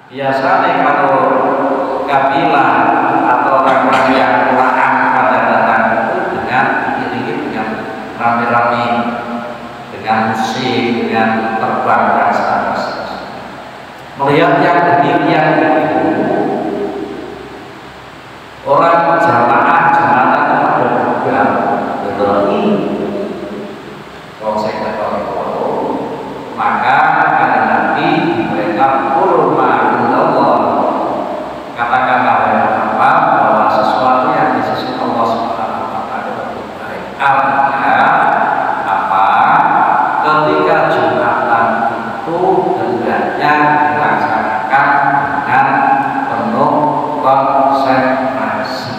Biasanya kalau kabilah atau orang-orang yang taat pada datang itu dengan diiringi dengan rame-rame, dengan musik, dengan terbang dan seterusnya. Melihat yang demikian itu, orang jamaah pada juga berlari konsep itu, maka kata Nabi mereka kurma Allah, katakanlah apa bahwa sesuatu yang di sisi Allah Subhanahu wa taala lebih baik. Artinya apa? Ketika Jumatan itu hendaknya dilaksanakan dengan penuh konsentrasi.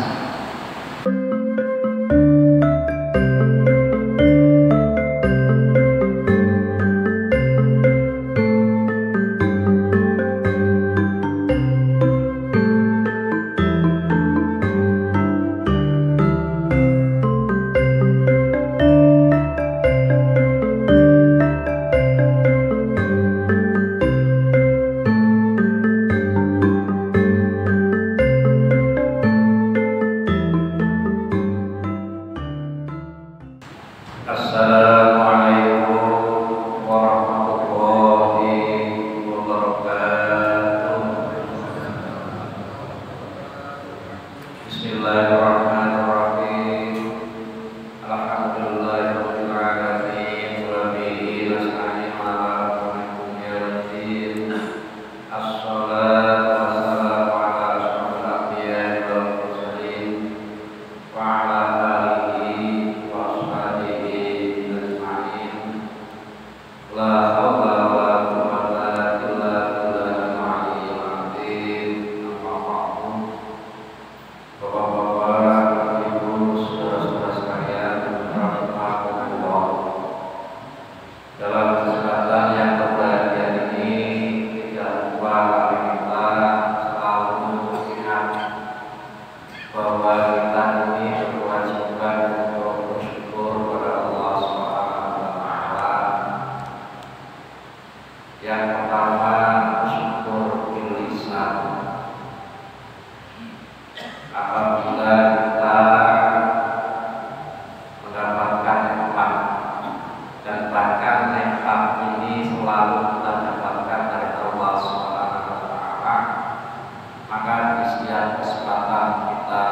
Assalamualaikum warahmatullahi wabarakatuh. Bismillahirrahmanirrahim. Alhamdulillahirabbil alamin wa bihi nasta'inu ala umuri dunya. Assalatu wassalamu ala asyrofil anbiya'i wal mursalin wa ala alihi wa ashabihi ajma'in. La haula wa la quwwata illa billahil aliyyil azim. Amma ba'du. Bapak-bapak, ibu, saudara-saudara sekalian, rahimakumullah. Dalam kesempatan yang berbahagia ini, tidak lupa kita selalu ingat bahwa kita ini berkewajiban untuk bersyukur kepada Allah Subhanahu wa taala. Yang pertama, syukur bil lisan. Apabila kita mendapatkan nikmat, dan bahkan nikmat ini selalu kita dapatkan dari Allah Subhanahu wa taala, maka di setiap kesempatan kita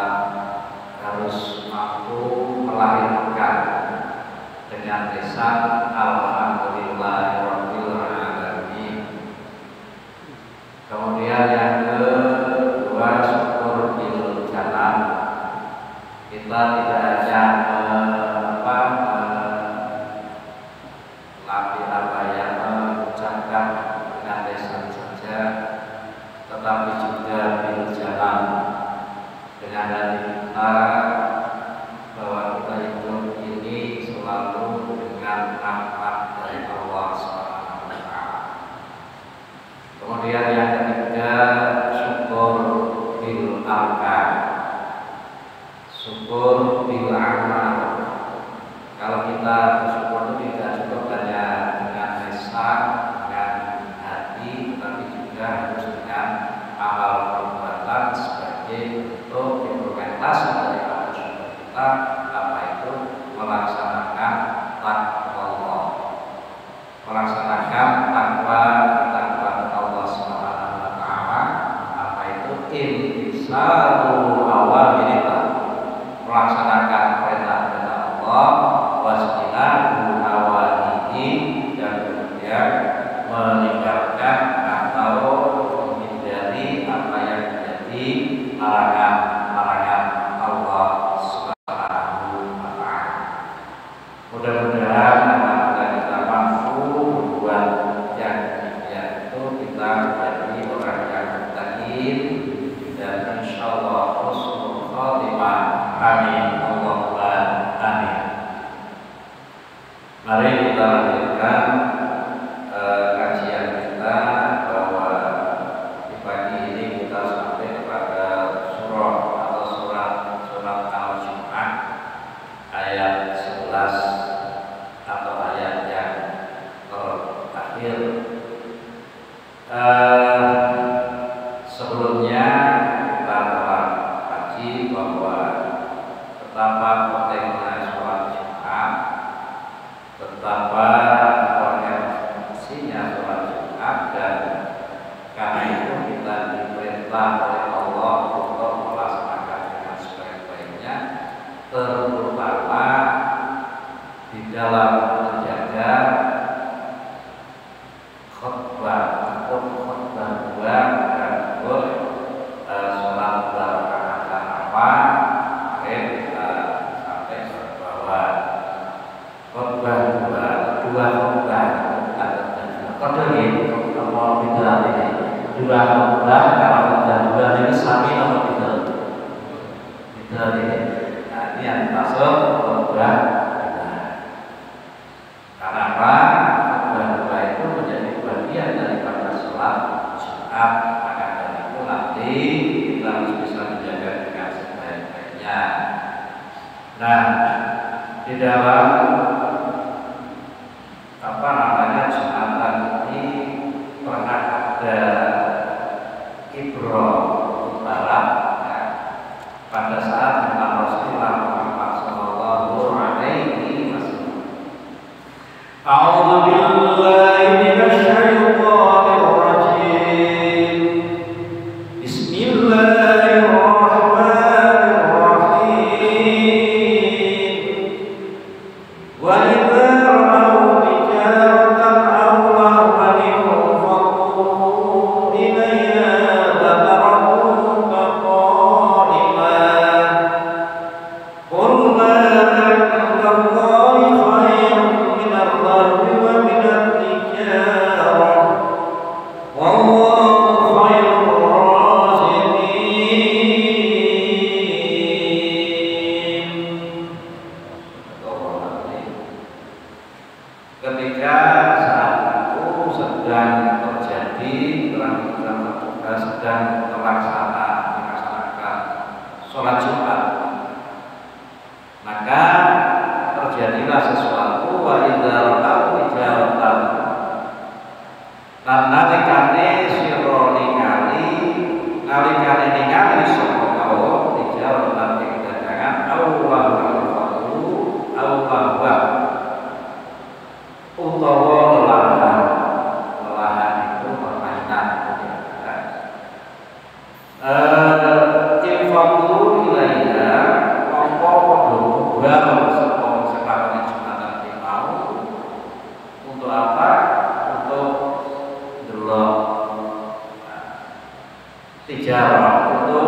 harus mampu melahirkan dengan lisan alhamdulillahirabbil alamin. Kemudian yang kedua, syukur bil jalan. Kita tidak hanya mengucapkan dengan lisan saja, tetapi juga bil jalan, dengan hati kita bahwa kita hidup ini selalu dengan rahmat dari Allah Subhanahu wa taala. Kemudian yang ketiga, syukur bil amal. Syukur bil amal. Kalau kita bersyukur itu tidak cukup hanya dengan lisan, dengan hati, tetapi juga harus dengan amal perbuatan sebagai bentuk implementasi dari syukur kita, apa itu melaksanakan takwa Allah, melaksanakan takwa kita kepada Allah Subhanahu wa taala, apa itu imtisalu awamirillah, melaksanakan perintah-perintah Allah, wasjinabu nawahihi, dan kemudian meninggalkan atau menghindari apa yang menjadi larangan-larangan Allah Subhanahu wa taala. Mudah-mudahan apabila kita mampu membuat yang demikian itu, kita menjadi orang yang mutakin dan insyaallah husnul khotimah. Amin Allahumma amin. Mari kita lanjutkan kajian kita, bahwa di pagi ini kita sampai kepada surah atau surat Al-Jumu'ah ayat 11 atau ayat yang terakhir. tijarah itu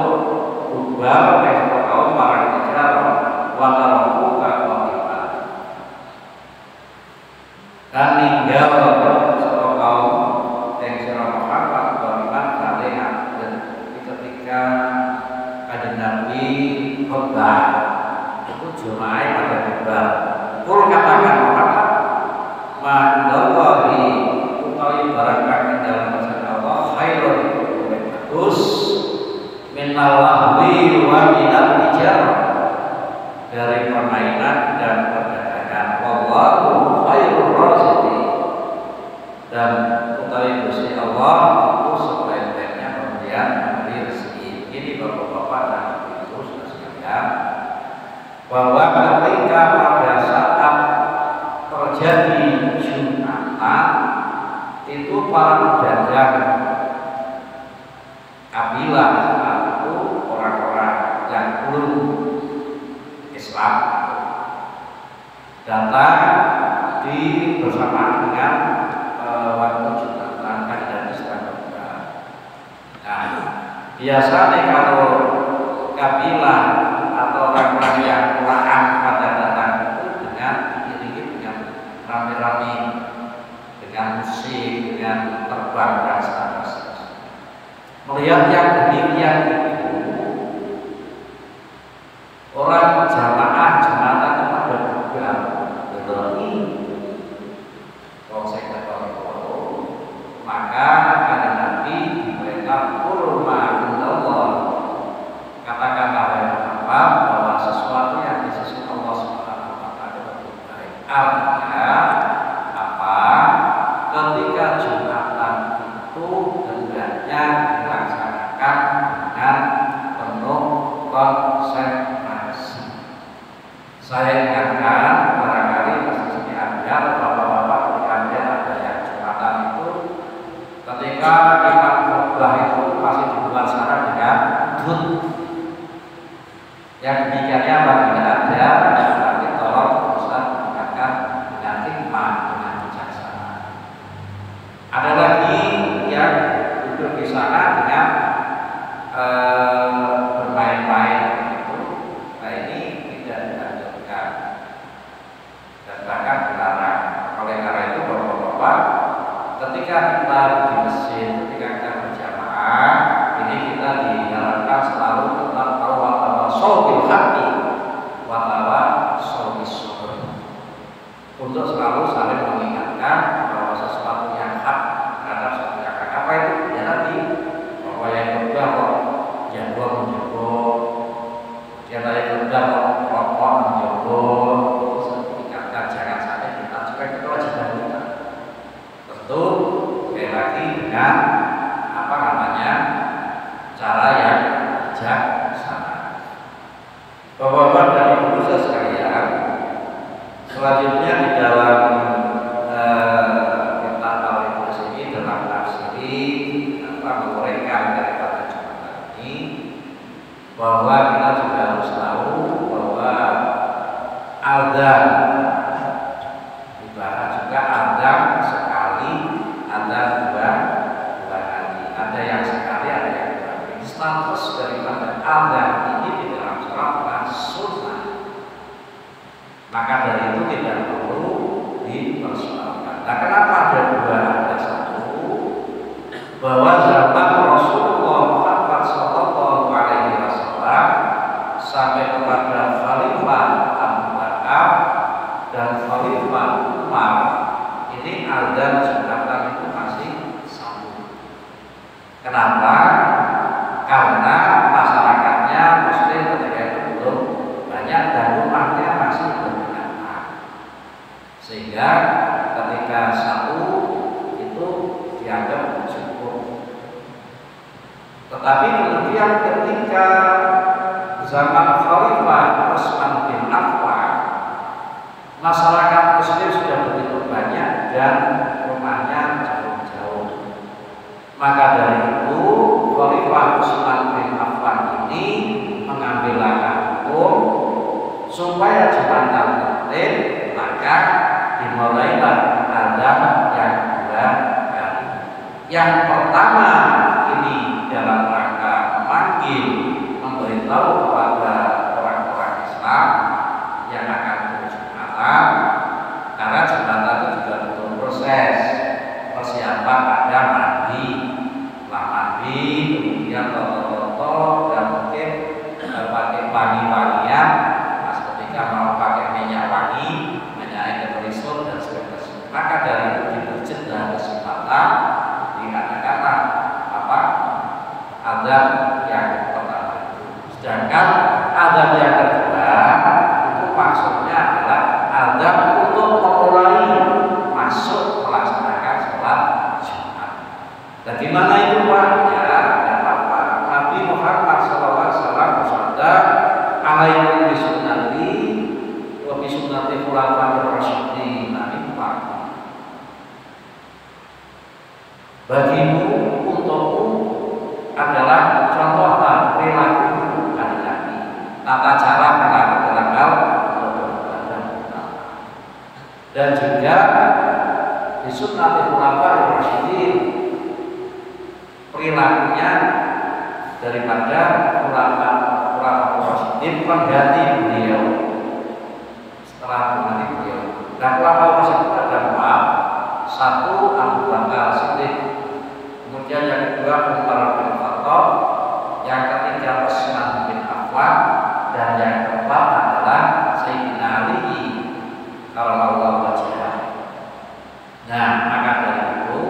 ubal ekspor kaum para tijarah wataroku kawakibat dan ninggal sebuah kaum yang sirah Muhammad kawakibat kalian dan ketika kajian Nabi khutbah itu jemaah pada khutbah kul katakan Muhammad ma'indallahi utawi barang kang dalam maksud Allah khairun bagus minallahwi wa minal tijarah dari permainan dan perdagangan wallahu khairur raziqin dan utawi Gusti Allah itu sebaik-baiknya pemberian memberi rezeki. Ini bapak-bapak dan ibu sudah sekalian bahwa ketika pada saat terjadi Jumatan itu para pedagang kabilah itu orang-orang yang belum Islam datang di bersamaan dengan waktu Jumatan dan Islam. Nah, biasanya kalau kabilah atau orang-orang yang kurang pada datang itu dengan diiringi dengan rame-rame, dengan musik, dengan terbang dan seterusnya. Melihat yang demikian itu, orang jamaah jumatan pada juga berlari, maka kata Nabi diperintah kurma Allah, katakanlah Muhammad bahwa sesuatu yang di sisi Allah Subhanahu wa taala lebih baik. Artinya apa? Ketika Jumatan itu hendaknya dilaksanakan dengan penuh konsentrasi. Saya ingatkan barangkali masih sini ada bapak-bapak ketika ada yang Jumatan itu ketika imam khutbah itu masih di luar sana dengan dut. Yang demikiannya apabila ada nanti tolong Ustaz mengatakan dengan hikmah, dengan bijaksana. Ada lagi yang duduk di sana dengan bermain-main itu. Nah ini tidak dilanjutkan dan bahkan dilarang. Oleh karena itu bapak-bapak, ketika kita di masjid, ketika kita berjamaah, ini kita diharapkan selalu tetap sobil hati watawa sobil sobr, untuk selalu saling mengingatkan bahwa sesuatu yang hak terhadap sesuatu yang hak apa itu ya tadi bahwa yang berubah kok jago menjago, yang tadi berubah kok rokok menjago, ingatkan jangan sampai kita juga itu kewajiban kita. Tentu sekali lagi dengan apa namanya cara yang bijaksana. Bapak-bapak dan ibu sekalian, selanjutnya di dalam kitab Al-Ikhlas ini dalam tafsiri menguraikan daripada Jumatan ini bahwa kita juga harus tahu bahwa adzan ibarat juga adzan sekali, adzan dua kali, ada yang sekali, ada yang dua kali. Status daripada adzan ini di dalam sholat sunnah, maka dari itu tidak perlu dipersoalkan. Nah, kenapa ada dua, ada satu? Bahwa zaman Rasulullah Muhammad Sallallahu Alaihi Wasallam sampai kepada Khalifah Abu Bakar dan Khalifah Umar, ini adzan Jumatan itu masih satu. Kenapa? Karena masyarakatnya Muslim ketika itu belum banyak dan rumahnya masih berdekatan, sehingga ketika satu itu dianggap cukup. Tetapi kemudian ketika zaman Khalifah Utsman bin Affan, masyarakat Muslim sudah begitu banyak dan rumahnya jauh-jauh, maka dari itu Khalifah Utsman bin Affan ini mengambil langkah hukum supaya Jumatan tertib, maka dimulailah adzan yang dua kali. Yang pertama ini dalam rangka memberitahu kepada orang-orang Islam yang akan berjumatan, karena jumatan itu juga butuh proses persiapan, ada mandi, setelah mandi kemudian toto-toto dan mungkin pakai wangi-wangian. Pas ketika mau pakai minyak wangi, minyak kerisol dan sebagainya, maka dari itu diperjelas kesempatan dikatakanlah apa azan yang pertama itu. Sedangkan azan yang kedua itu maksudnya adalah azan untuk memulai masuk melaksanakan sholat Jumat. Dan di mana itu Pak? Ya, ada apa? Nabi Muhammad SAW bersabda, "Alaikum bisunnati wa bisunnati khulafair rasyidin min ba'di." Bagimu, untukmu adalah contohlah perilaku Nabi, tata cara perilaku dalam hal beribadah, dan juga di sunnah khulafair rasyidin, perilakunya daripada khulafair rasyidin pengganti beliau setelah mengganti beliau. Dan khulafair rasyidin ada dua, satu Abu Bakar Siddiq, kemudian yang kedua Umar bin Khattab, yang ketiga Utsman bin Affan, dan yang keempat adalah Sayyidina Ali karramallahu wajhah. Nah, maka dari itu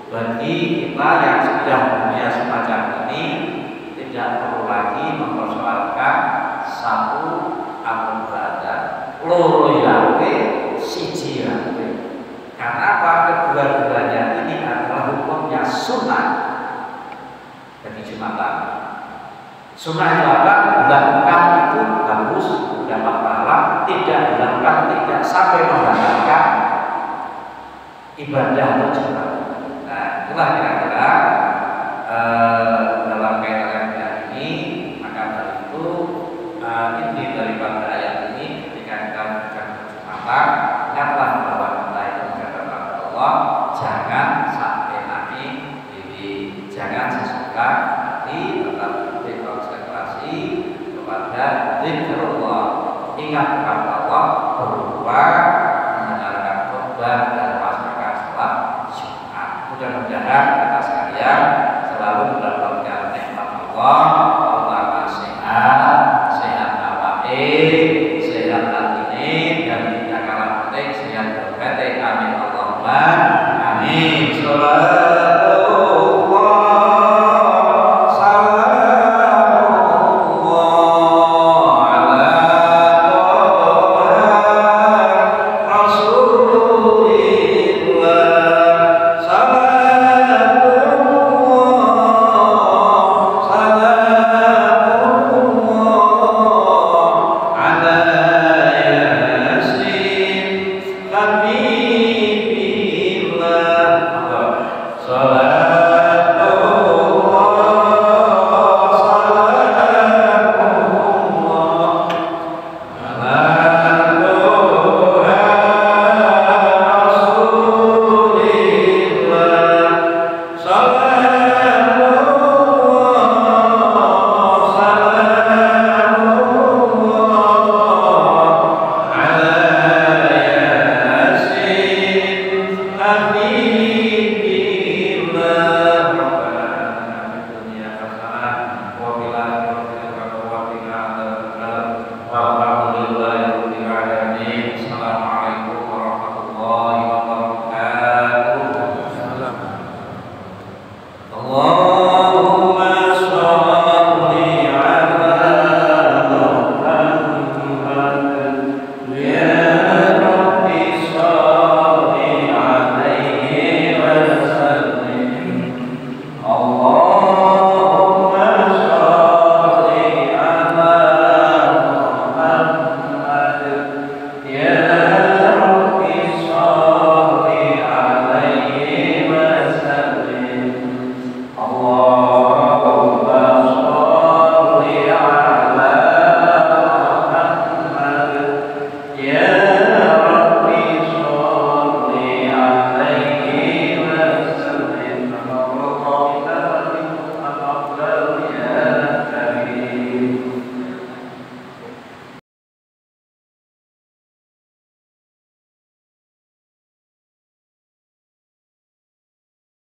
bagi kita yang sudah punya semacam ini tidak perlu lagi mempersoalkan satu Abu Bakar, loro yawe, siji yawe. Karena apa? Kedua-duanya ini adalah hukumnya sunnah bagi Jumatan. Sunnah itu apa? Dilakukan itu bagus, dapat pahala. Tidak dilakukan tidak sampai membatalkan ibadah Jumatan. Nah, itulah kira-kira dalam kaitan ini. Maka dari itu inti daripada ayat ini, ketika kita menjalankan Jumatan, ingatlah bahwa kita itu menjalankan Allah, jangan sampai nanti diri, jangan sesuka hati, tetap berkonsentrasi kepada zikrullah, ingat kepada Allah, berdoa, mendengarkan khutbah dan melaksanakan sholat Jumat. Mudah-mudahan kita